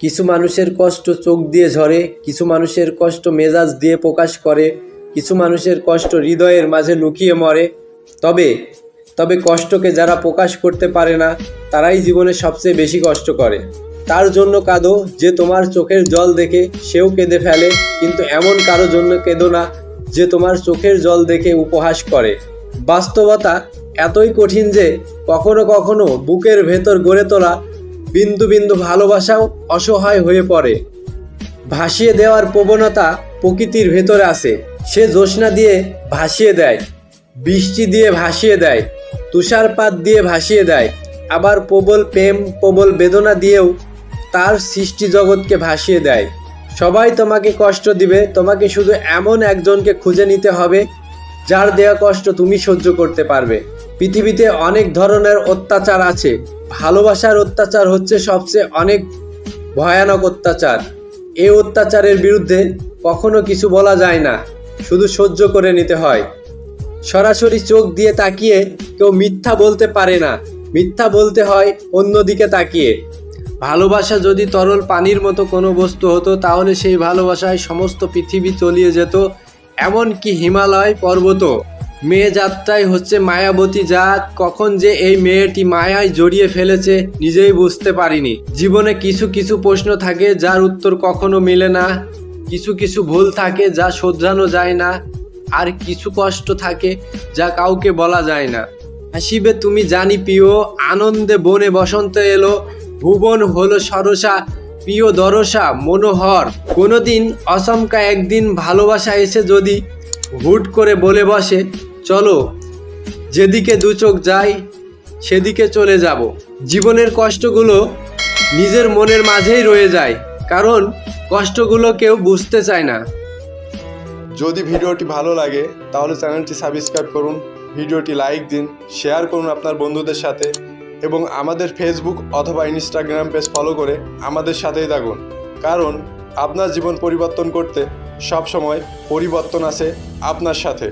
কিছু মানুষের কষ্ট চোখ দিয়ে ঝরে, কিছু মানুষের কষ্ট মেজাজ দিয়ে প্রকাশ করে, কিছু মানুষের কষ্ট হৃদয়ের মাঝে লুকিয়ে মরে। তবে তবে কষ্টকে যারা প্রকাশ করতে পারে না তারাই জীবনে সবচেয়ে বেশি কষ্ট করে। তার জন্য কাঁদো যে তোমার চোখের জল দেখে সেও কেঁদে ফেলে, কিন্তু এমন কারো জন্য কেঁদো না যে তোমার চোখের জল দেখে উপহাস করে। বাস্তবতা এতই কঠিন যে কখনো কখনো বুকের ভেতর গড়ে তোলা বিন্দু বিন্দু ভালোবাসাও অসহায় হয়ে পড়ে। ভাসিয়ে দেওয়ার প্রবণতা প্রকৃতির ভেতরে আছে। সে জ্যোৎস্না দিয়ে ভাসিয়ে দেয়, বৃষ্টি দিয়ে ভাসিয়ে দেয়, তুষারপাত দিয়ে ভাসিয়ে দেয়, আবার প্রবল প্রেম প্রবল বেদনা দিয়েও তার সৃষ্টি জগৎকে ভাসিয়ে দেয়। সবাই তোমাকে কষ্ট দিবে, তোমাকে শুধু এমন একজনকে খুঁজে নিতে হবে যার দেওয়া কষ্ট তুমি সহ্য করতে পারবে। পৃথিবীতে অনেক ধরনের অত্যাচার আছে, ভালোবাসার অত্যাচার হচ্ছে সবচেয়ে অনেক ভয়ানক অত্যাচার। এই অত্যাচারের বিরুদ্ধে কখনো কিছু বলা যায় না, শুধু সহ্য করে নিতে হয়। সরাসরি চোখ দিয়ে তাকিয়ে কেউ মিথ্যা বলতে পারে না, মিথ্যা বলতে হয় অন্যদিকে তাকিয়ে। ভালোবাসা যদি তরল পানির মতো কোনো বস্তু হতো তাহলে সেই ভালোবাসায় সমস্ত পৃথিবী তলিয়ে যেত, এমনকি হিমালয় পর্বত। মেয়ে জাতটাই হচ্ছে মায়াবতী জাত, কখন যে এই মেয়েটি মায়ায় জড়িয়ে ফেলেছে নিজেই বুঝতে পারিনি। জীবনে কিছু কিছু প্রশ্ন থাকে যার উত্তর কখনো মেলে না, কিছু কিছু ভুল থাকে যা শোধরানো যায় না, আর কিছু কষ্ট থাকে যা কাউকে বলা যায় না। হাসিবে তুমি জানি প্রিয়, আনন্দে বনে বসন্ত এলো, ভুবন হলো সরসা, প্রিয় দরসা মনোহর। কোনোদিন অচমকা একদিন ভালোবাসা এসে যদি হুট করে বলে বসে, চলো যেদিকে দু চোখ যায় সেদিকে চলে যাব। জীবনের কষ্টগুলো নিজের মনের মাঝেই রয়ে যায়, কারণ কষ্টগুলো কেউ বুঝতে চায় না। যদি ভিডিওটি ভালো লাগে তাহলে চ্যানেলটি সাবস্ক্রাইব করুন, ভিডিওটি লাইক দিন, শেয়ার করুন আপনার বন্ধুদের সাথে, এবং আমাদের ফেসবুক অথবা ইনস্টাগ্রাম পেজ ফলো করে আমাদের সাথেই থাকুন। কারণ আপনার জীবন পরিবর্তন করতে সব সময় পরিবর্তন আছে আপনার সাথে।